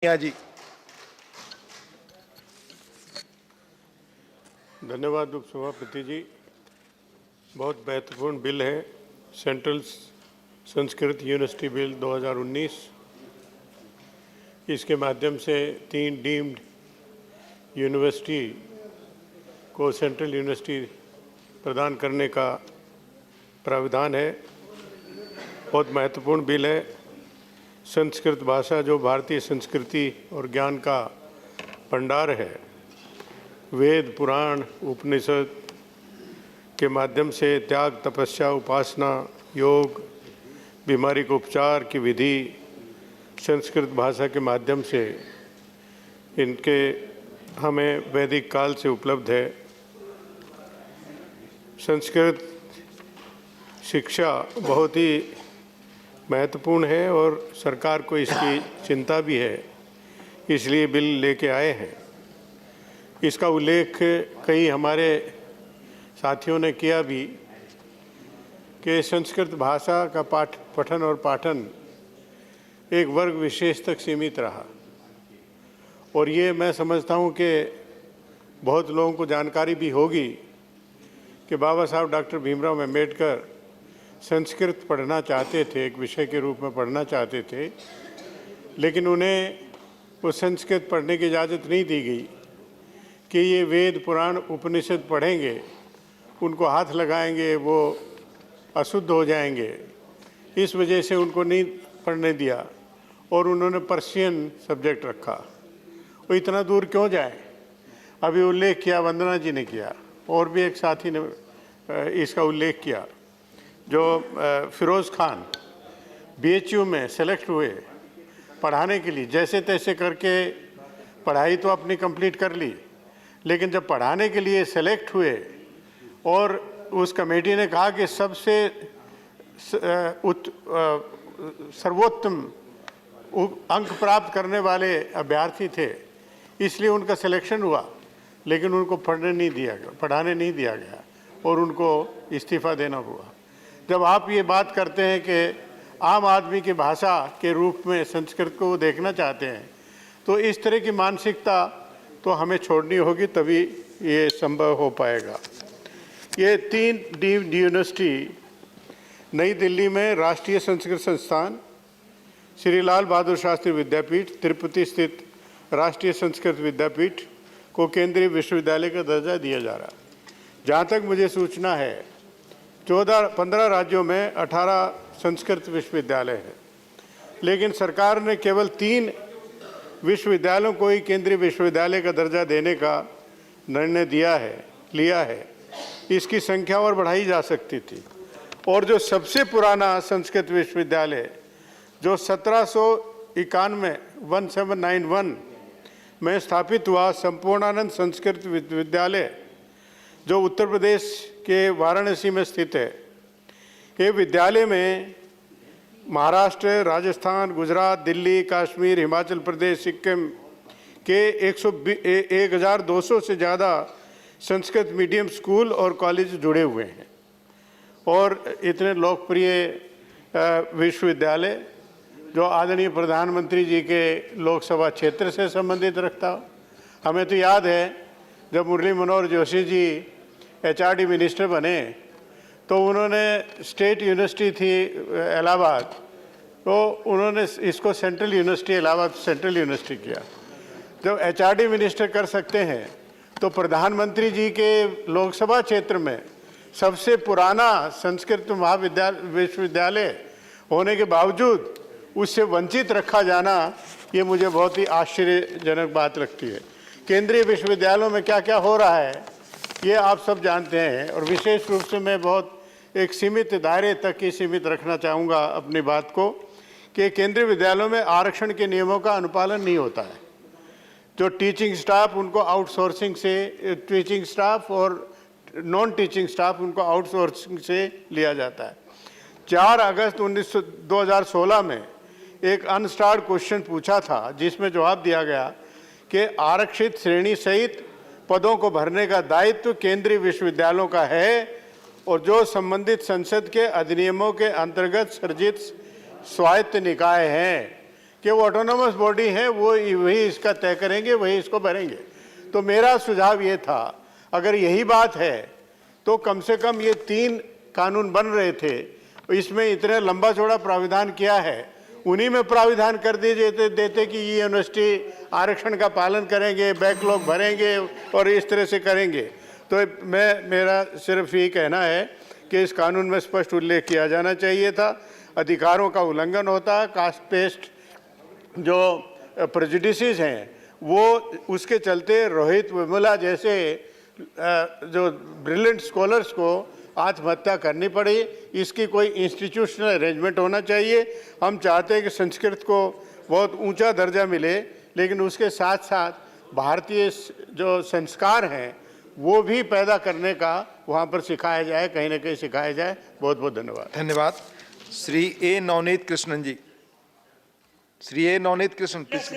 जी। धन्यवाद उपसभापति जी। बहुत महत्वपूर्ण बिल है सेंट्रल संस्कृत यूनिवर्सिटी बिल 2019। इसके माध्यम से 3 डीम्ड यूनिवर्सिटी को सेंट्रल यूनिवर्सिटी प्रदान करने का प्रावधान है। बहुत महत्वपूर्ण बिल है। संस्कृत भाषा जो भारतीय संस्कृति और ज्ञान का भंडार है, वेद पुराण उपनिषद के माध्यम से त्याग तपस्या उपासना योग बीमारी के उपचार की विधि संस्कृत भाषा के माध्यम से इनके हमें वैदिक काल से उपलब्ध है। संस्कृत शिक्षा बहुत ही महत्वपूर्ण है और सरकार को इसकी चिंता भी है, इसलिए बिल लेके आए हैं। इसका उल्लेख कई हमारे साथियों ने किया भी कि संस्कृत भाषा का पठन और पाठन एक वर्ग विशेष तक सीमित रहा, और ये मैं समझता हूँ कि बहुत लोगों को जानकारी भी होगी कि बाबा साहब डॉक्टर भीमराव अम्बेडकर संस्कृत पढ़ना चाहते थे, एक विषय के रूप में पढ़ना चाहते थे, लेकिन उन्हें वो संस्कृत पढ़ने की इजाज़त नहीं दी गई कि ये वेद पुराण उपनिषद पढ़ेंगे, उनको हाथ लगाएंगे वो अशुद्ध हो जाएंगे। इस वजह से उनको नहीं पढ़ने दिया और उन्होंने पर्शियन सब्जेक्ट रखा। वो इतना दूर क्यों जाए? अभी उल्लेख किया, वंदना जी ने किया और भी एक साथी ने इसका उल्लेख किया, जो फिरोज़ खान BHU में सेलेक्ट हुए पढ़ाने के लिए। जैसे तैसे करके पढ़ाई तो अपनी कंप्लीट कर ली, लेकिन जब पढ़ाने के लिए सेलेक्ट हुए और उस कमेटी ने कहा कि सबसे सर्वोत्तम अंक प्राप्त करने वाले अभ्यर्थी थे, इसलिए उनका सिलेक्शन हुआ, लेकिन उनको पढ़ाने नहीं दिया गया और उनको इस्तीफ़ा देना हुआ। जब आप ये बात करते हैं कि आम आदमी की भाषा के रूप में संस्कृत को देखना चाहते हैं, तो इस तरह की मानसिकता तो हमें छोड़नी होगी, तभी ये संभव हो पाएगा। ये 3 डीम्ड यूनिवर्सिटी नई दिल्ली में राष्ट्रीय संस्कृत संस्थान, श्री लाल बहादुर शास्त्री विद्यापीठ, तिरुपति स्थित राष्ट्रीय संस्कृत विद्यापीठ को केंद्रीय विश्वविद्यालय का दर्जा दिया जा रहा। जहाँ तक मुझे सूचना है 15 राज्यों में 18 संस्कृत विश्वविद्यालय हैं, लेकिन सरकार ने केवल 3 विश्वविद्यालयों को ही केंद्रीय विश्वविद्यालय का दर्जा देने का निर्णय लिया है। इसकी संख्या और बढ़ाई जा सकती थी। और जो सबसे पुराना संस्कृत विश्वविद्यालय जो 1791 में स्थापित हुआ, संपूर्णानंद संस्कृत विद्यालय, जो उत्तर प्रदेश के वाराणसी में स्थित है, ये विद्यालय में महाराष्ट्र, राजस्थान, गुजरात, दिल्ली, कश्मीर, हिमाचल प्रदेश, सिक्किम के 1200 से ज़्यादा संस्कृत मीडियम स्कूल और कॉलेज जुड़े हुए हैं। और इतने लोकप्रिय विश्वविद्यालय जो आदरणीय प्रधानमंत्री जी के लोकसभा क्षेत्र से संबंधित रखता। हमें तो याद है जब मुरली मनोहर जोशी जी HRD मिनिस्टर बने तो उन्होंने स्टेट यूनिवर्सिटी थी इलाहाबाद, तो उन्होंने इसको central university Allahabad central university किया। जब HRD मिनिस्टर कर सकते हैं तो प्रधानमंत्री जी के लोकसभा क्षेत्र में सबसे पुराना संस्कृत विश्वविद्यालय होने के बावजूद उससे वंचित रखा जाना, ये मुझे बहुत ही आश्चर्यजनक बात लगती है। केंद्रीय विश्वविद्यालयों में क्या क्या हो रहा है ये आप सब जानते हैं, और विशेष रूप से मैं बहुत एक सीमित दायरे तक ही सीमित रखना चाहूँगा अपनी बात को, कि केंद्रीय विद्यालयों में आरक्षण के नियमों का अनुपालन नहीं होता है। जो टीचिंग स्टाफ उनको आउटसोर्सिंग से, टीचिंग स्टाफ और नॉन टीचिंग स्टाफ उनको आउटसोर्सिंग से लिया जाता है। 4 अगस्त 2016 में एक अनस्टार्ड क्वेश्चन पूछा था, जिसमें जवाब दिया गया कि आरक्षित श्रेणी सहित पदों को भरने का दायित्व केंद्रीय विश्वविद्यालयों का है, और जो संबंधित संसद के अधिनियमों के अंतर्गत सृजित स्वायत्त निकाय हैं कि वो ऑटोनोमस बॉडी है, वो वही इसका तय करेंगे, वही इसको भरेंगे। तो मेरा सुझाव ये था, अगर यही बात है तो कम से कम ये 3 कानून बन रहे थे, इसमें इतने लंबा चौड़ा प्राविधान किया है, उन्हीं में प्राविधान कर दिए देते कि ये यूनिवर्सिटी आरक्षण का पालन करेंगे, बैकलॉग भरेंगे और इस तरह से करेंगे। तो मेरा सिर्फ ये कहना है कि इस कानून में स्पष्ट उल्लेख किया जाना चाहिए था। अधिकारों का उल्लंघन होता है, कास्ट पेस्ट जो प्रेजुडिसेस हैं वो उसके चलते रोहित वेमुला जैसे जो ब्रिलियंट स्कॉलर्स को आत्महत्या करनी पड़ी। इसकी कोई इंस्टीट्यूशनल अरेंजमेंट होना चाहिए। हम चाहते हैं कि संस्कृत को बहुत ऊंचा दर्जा मिले, लेकिन उसके साथ साथ भारतीय जो संस्कार हैं वो भी पैदा करने का वहाँ पर सिखाया जाए, कहीं ना कहीं सिखाया जाए। बहुत बहुत धन्यवाद। धन्यवाद। श्री ए नवनीत कृष्णन जी। श्री ए नवनीत कृष्णन, प्लीज।